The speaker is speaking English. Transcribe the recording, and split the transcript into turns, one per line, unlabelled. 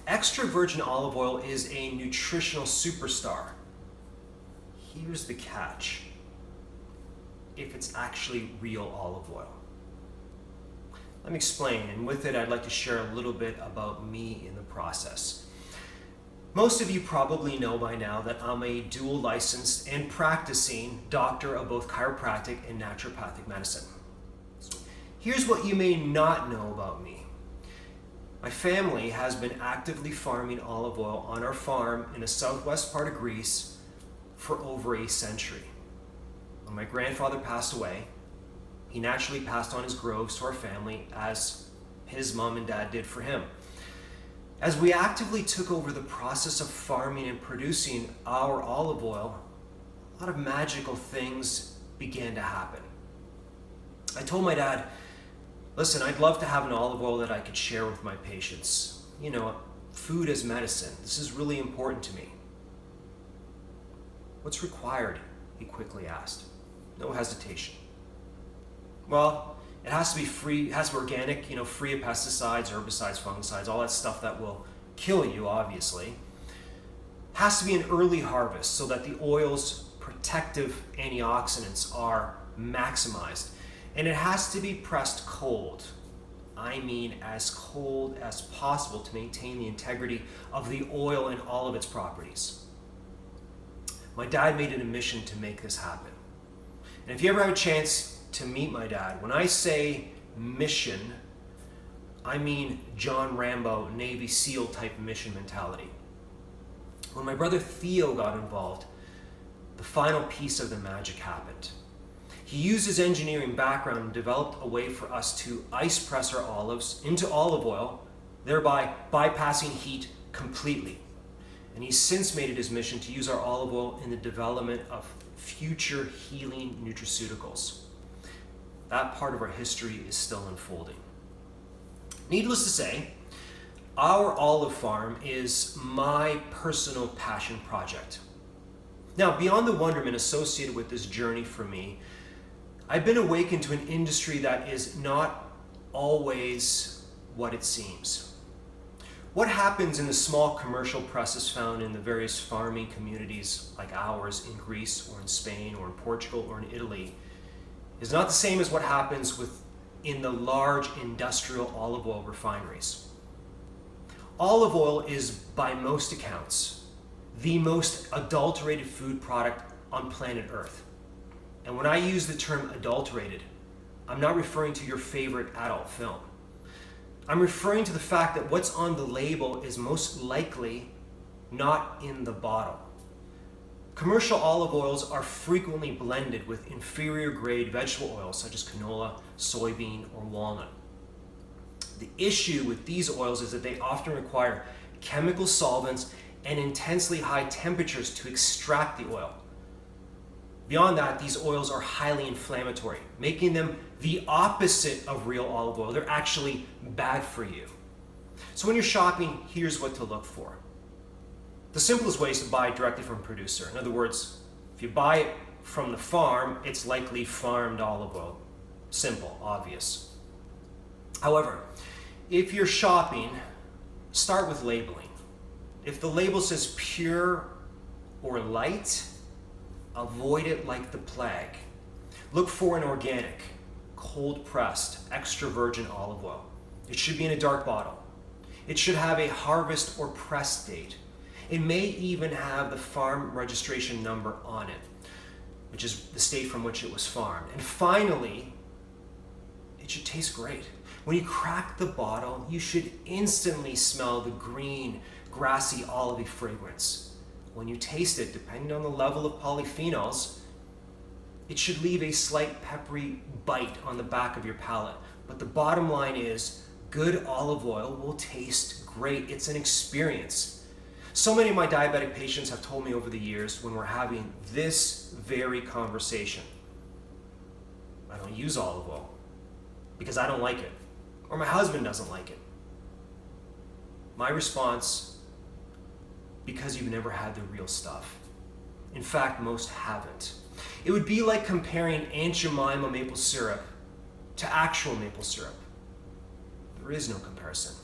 Extra virgin olive oil is a nutritional superstar. Here's the catch: if it's actually real olive oil. Let me explain, and with it I'd like to share a little bit about me in the process. Most of you probably know by now that I'm a dual licensed and practicing doctor of both chiropractic and naturopathic medicine. Here's what you may not know about me. My family has been actively farming olive oil on our farm in the southwest part of Greece for over a century. When my grandfather passed away, he naturally passed on his groves to our family as his mom and dad did for him. As we actively took over the process of farming and producing our olive oil, a lot of magical things began to happen. I told my dad, listen, I'd love to have an olive oil that I could share with my patients. You know, food as medicine. This is really important to me. What's required? He quickly asked. No hesitation. Well, it has to be free, it has to be organic, free of pesticides, herbicides, fungicides, all that stuff that will kill you, obviously. It has to be an early harvest so that the oil's protective antioxidants are maximized. And it has to be pressed cold. I mean as cold as possible to maintain the integrity of the oil and all of its properties. My dad made it a mission to make this happen. And if you ever have a chance to meet my dad, when I say mission, I mean John Rambo, Navy SEAL type mission mentality. When my brother Theo got involved, the final piece of the magic happened. He used his engineering background and developed a way for us to ice press our olives into olive oil, thereby bypassing heat completely. And he's since made it his mission to use our olive oil in the development of future healing nutraceuticals. That part of our history is still unfolding. Needless to say, our olive farm is my personal passion project. Now, beyond the wonderment associated with this journey for me, I've been awakened to an industry that is not always what it seems. What happens in the small commercial presses found in the various farming communities like ours in Greece or in Spain or in Portugal or in Italy is not the same as what happens in the large industrial olive oil refineries. Olive oil is, by most accounts, the most adulterated food product on planet Earth. And when I use the term adulterated, I'm not referring to your favorite adult film. I'm referring to the fact that what's on the label is most likely not in the bottle. Commercial olive oils are frequently blended with inferior grade vegetable oils such as canola, soybean, or walnut. The issue with these oils is that they often require chemical solvents and intensely high temperatures to extract the oil. Beyond that, these oils are highly inflammatory, making them the opposite of real olive oil. They're actually bad for you. So when you're shopping, here's what to look for. The simplest way is to buy directly from a producer. In other words, if you buy it from the farm, it's likely farmed olive oil. Simple, obvious. However, if you're shopping, start with labeling. If the label says pure or light, avoid it like the plague. Look for an organic, cold pressed, extra virgin olive oil. It should be in a dark bottle. It should have a harvest or press date. It may even have the farm registration number on it, which is the state from which it was farmed. And finally, it should taste great. When you crack the bottle, you should instantly smell the green, grassy, olivey fragrance. When you taste it, depending on the level of polyphenols, it should leave a slight peppery bite on the back of your palate. But the bottom line is, good olive oil will taste great. It's an experience. So many of my diabetic patients have told me over the years when we're having this very conversation, I don't use olive oil because I don't like it, or my husband doesn't like it. My response, because you've never had the real stuff. In fact, most haven't. It would be like comparing Aunt Jemima maple syrup to actual maple syrup. There is no comparison.